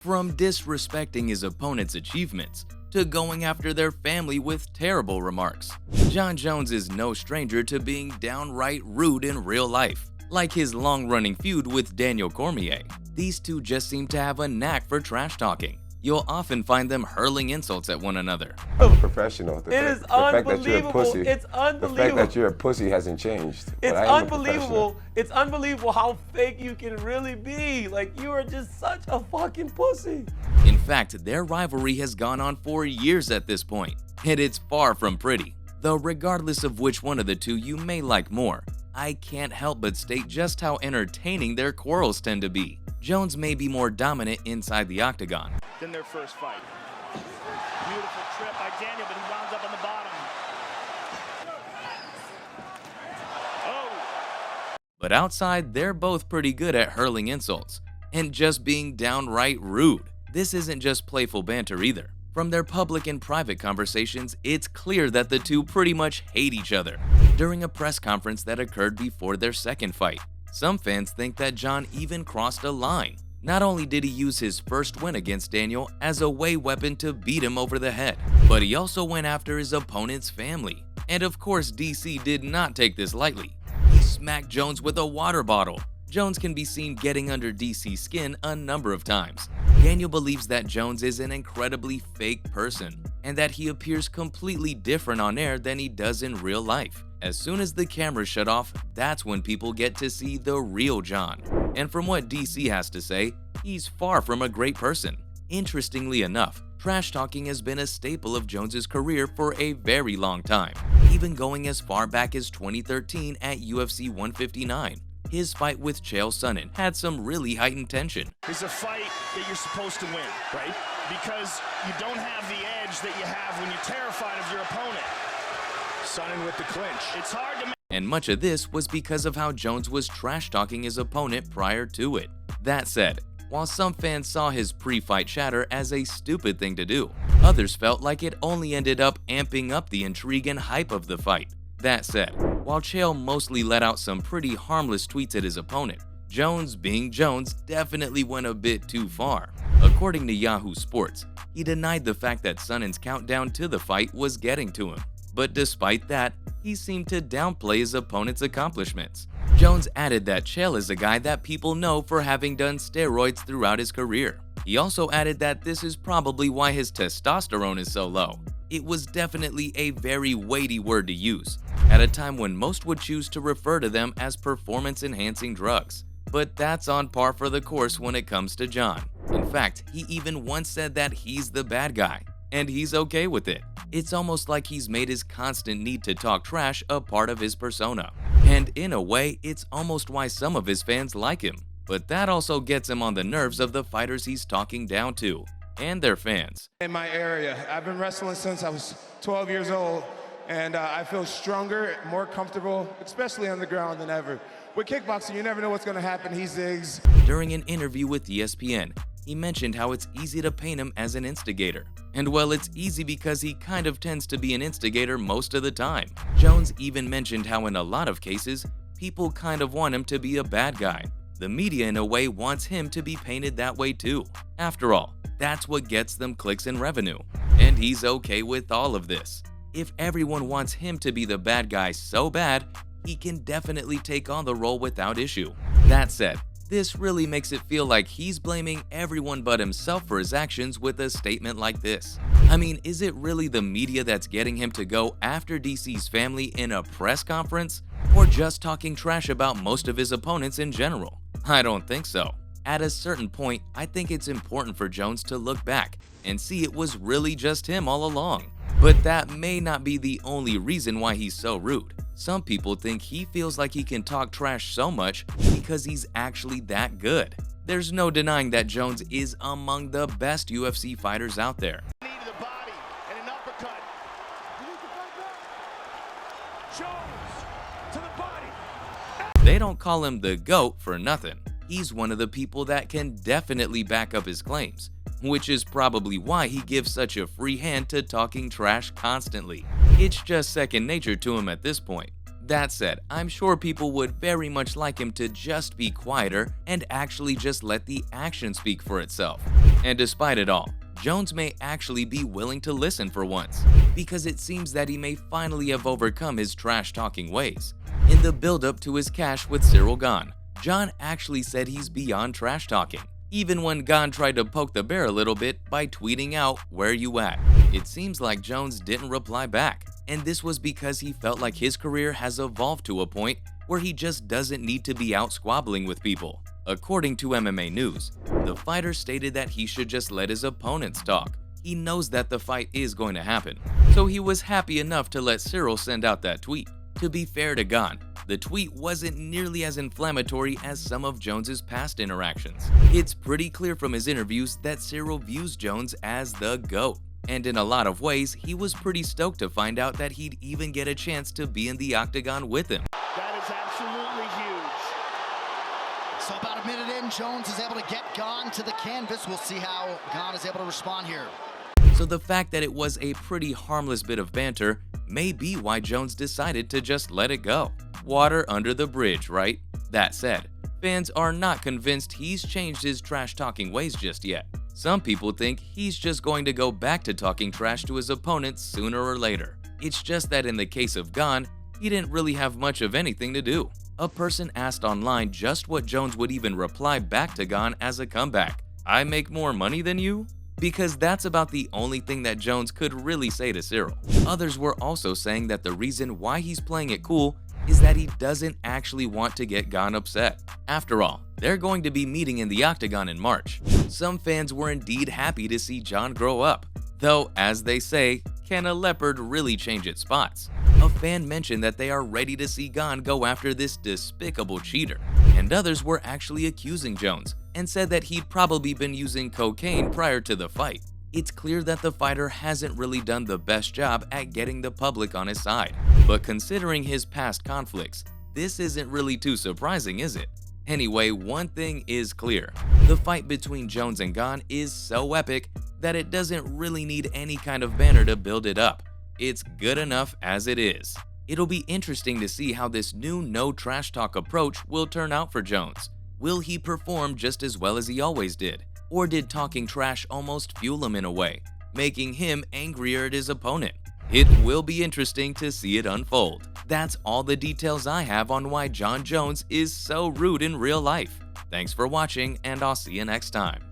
From disrespecting his opponent's achievements to going after their family with terrible remarks, Jon Jones is no stranger to being downright rude in real life. Like his long-running feud with Daniel Cormier, these two just seem to have a knack for trash talking. You'll often find them hurling insults at one another. Professional. It is unbelievable. It's unbelievable. The fact that you're a pussy hasn't changed. It's unbelievable. It's unbelievable how fake you can really be. Like, you are just such a fucking pussy. In fact, their rivalry has gone on for years at this point, and it's far from pretty. Though regardless of which one of the two you may like more, I can't help but state just how entertaining their quarrels tend to be. Jones may be more dominant inside the octagon than their first fight. Beautiful trip by Daniel, but he wound up on the bottom. Oh! But outside, they're both pretty good at hurling insults and just being downright rude. This isn't just playful banter either. From their public and private conversations, it's clear that the two pretty much hate each other. During a press conference that occurred before their second fight, some fans think that Jon even crossed a line. Not only did he use his first win against Daniel as a way weapon to beat him over the head, but he also went after his opponent's family. And of course, DC did not take this lightly. He smacked Jones with a water bottle. Jones can be seen getting under DC's skin a number of times. Daniel believes that Jones is an incredibly fake person and that he appears completely different on air than he does in real life. As soon as the cameras shut off, that's when people get to see the real Jon. And from what DC has to say, he's far from a great person. Interestingly enough, trash talking has been a staple of Jones's career for a very long time, even going as far back as 2013 at UFC 159. His fight with Chael Sonnen had some really heightened tension. It's a fight that you're supposed to win, right? Because you don't have the edge that you have when you're terrified of your opponent. Sonnen with the clinch. It's hard to. And much of this was because of how Jones was trash-talking his opponent prior to it. That said, while some fans saw his pre-fight chatter as a stupid thing to do, others felt like it only ended up amping up the intrigue and hype of the fight. That said, while Chael mostly let out some pretty harmless tweets at his opponent, Jones, being Jones, definitely went a bit too far. According to Yahoo Sports, he denied the fact that Sonnen's countdown to the fight was getting to him. But despite that, he seemed to downplay his opponent's accomplishments. Jones added that Chael is a guy that people know for having done steroids throughout his career. He also added that this is probably why his testosterone is so low. It was definitely a very weighty word to use, at a time when most would choose to refer to them as performance-enhancing drugs. But that's on par for the course when it comes to Jon. In fact, he even once said that he's the bad guy, and he's okay with it. It's almost like he's made his constant need to talk trash a part of his persona. And in a way, it's almost why some of his fans like him. But that also gets him on the nerves of the fighters he's talking down to, and their fans. In my area, I've been wrestling since I was 12 years old, and I feel stronger, more comfortable, especially on the ground than ever. With kickboxing, you never know what's gonna happen. He zigs. During an interview with ESPN, he mentioned how it's easy to paint him as an instigator. And well, it's easy because he kind of tends to be an instigator most of the time. Jones even mentioned how in a lot of cases, people kind of want him to be a bad guy. The media in a way wants him to be painted that way too. After all, that's what gets them clicks and revenue. And he's okay with all of this. If everyone wants him to be the bad guy so bad, he can definitely take on the role without issue. That said, this really makes it feel like he's blaming everyone but himself for his actions with a statement like this. I mean, is it really the media that's getting him to go after DC's family in a press conference? Or just talking trash about most of his opponents in general? I don't think so. At a certain point, I think it's important for Jones to look back and see it was really just him all along. But that may not be the only reason why he's so rude. Some people think he feels like he can talk trash so much because he's actually that good. There's no denying that Jones is among the best UFC fighters out there. Knee to the body and an uppercut. Jones to the body. They don't call him the GOAT for nothing. He's one of the people that can definitely back up his claims, which is probably why he gives such a free hand to talking trash constantly. It's just second nature to him at this point. That said, I'm sure people would very much like him to just be quieter and actually just let the action speak for itself. And despite it all, Jones may actually be willing to listen for once, because it seems that he may finally have overcome his trash-talking ways. In the build-up to his cash with Ciryl Gane, Jon actually said he's beyond trash-talking, even when Gane tried to poke the bear a little bit by tweeting out, "Where you at?" It seems like Jones didn't reply back, and this was because he felt like his career has evolved to a point where he just doesn't need to be out squabbling with people. According to MMA News, the fighter stated that he should just let his opponents talk. He knows that the fight is going to happen, so he was happy enough to let Ciryl send out that tweet. To be fair to Gane, the tweet wasn't nearly as inflammatory as some of Jones's past interactions. It's pretty clear from his interviews that Ciryl views Jones as the GOAT, and in a lot of ways, he was pretty stoked to find out that he'd even get a chance to be in the octagon with him. That is absolutely huge. So about a minute in, Jones is able to get Gane to the canvas. We'll see how Gane is able to respond here. So the fact that it was a pretty harmless bit of banter may be why Jones decided to just let it go. Water under the bridge, right? That said, fans are not convinced he's changed his trash-talking ways just yet. Some people think he's just going to go back to talking trash to his opponents sooner or later. It's just that in the case of Gane, he didn't really have much of anything to do. A person asked online just what Jones would even reply back to Gane as a comeback. "I make more money than you?" Because that's about the only thing that Jones could really say to Ciryl. Others were also saying that the reason why he's playing it cool is that he doesn't actually want to get Gane upset. After all, they're going to be meeting in the octagon in March. Some fans were indeed happy to see Jon grow up. Though, as they say, can a leopard really change its spots? A fan mentioned that they are ready to see Gane go after this despicable cheater, and others were actually accusing Jones and said that he'd probably been using cocaine prior to the fight. It's clear that the fighter hasn't really done the best job at getting the public on his side, but considering his past conflicts, this isn't really too surprising, is it? Anyway, one thing is clear. The fight between Jones and Gane is so epic that it doesn't really need any kind of banner to build it up. It's good enough as it is. It'll be interesting to see how this new no trash talk approach will turn out for Jones. Will he perform just as well as he always did? Or did talking trash almost fuel him in a way, making him angrier at his opponent? It will be interesting to see it unfold. That's all the details I have on why Jon Jones is so rude in real life. Thanks for watching, and I'll see you next time.